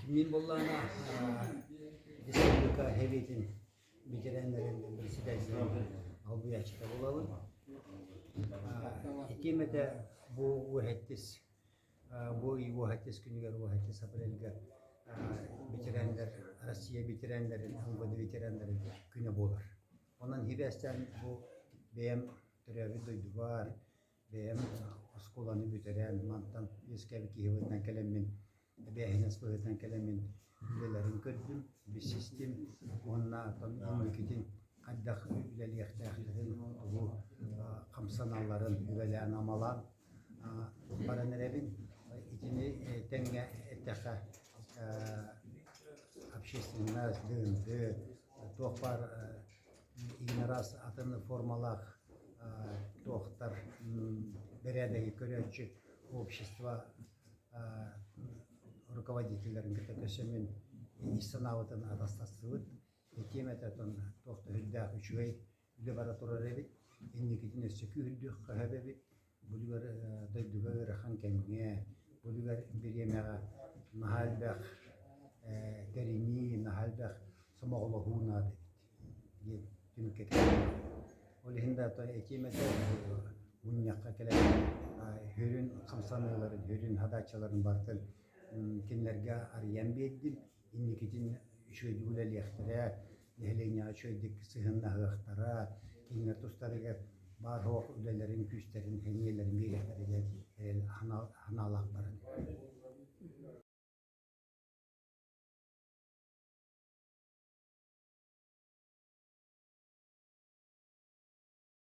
Min bollana Respublika Hevetin bitirenlerin birisi de bu yaşta olalım. Hikimete bu vahettis bu vahettis günüger vahettis April'ga bitirenler, Rusya bitirenlerin, Anadolu bitirenlerin günü bolar. Onun hibesten bu benim türevi duydu var. Benim oskolanı bitiren mantan yüzkevi kihivetten kelemin behines böğüten kelemin ülelerin gördüm. Bir sistem onunla tam ülketin kaddak üleli yaktakların bu kamsanalların üleleyen amalan paranelevin içini tenge etteka общественность tohpar ignoras atını formalak tohtar beredeki köröçü общества руководителерин кетекесемин истанавытын атастасыбыт экемететон тохто хүлдах үчүгей лабораториябит инникитин өссөкү хүлдүх кахабебит булугар дойдугар ханкемге булугар биремега нахалбах терини нахалбах самоголохуна деп түнкек олихинда то экемете уньякка келет хөрүн камсаныйларын хөрүн хадачаларын бартын кинлерге арыян бейдим, инникитин шөйдүгүлелиэхтере, нехленя шөйдик сыгыннахыахтара, кинлер тустарыгар бар хоох үлелерин, күстерин, хеньелерин бейгехтереге ханалах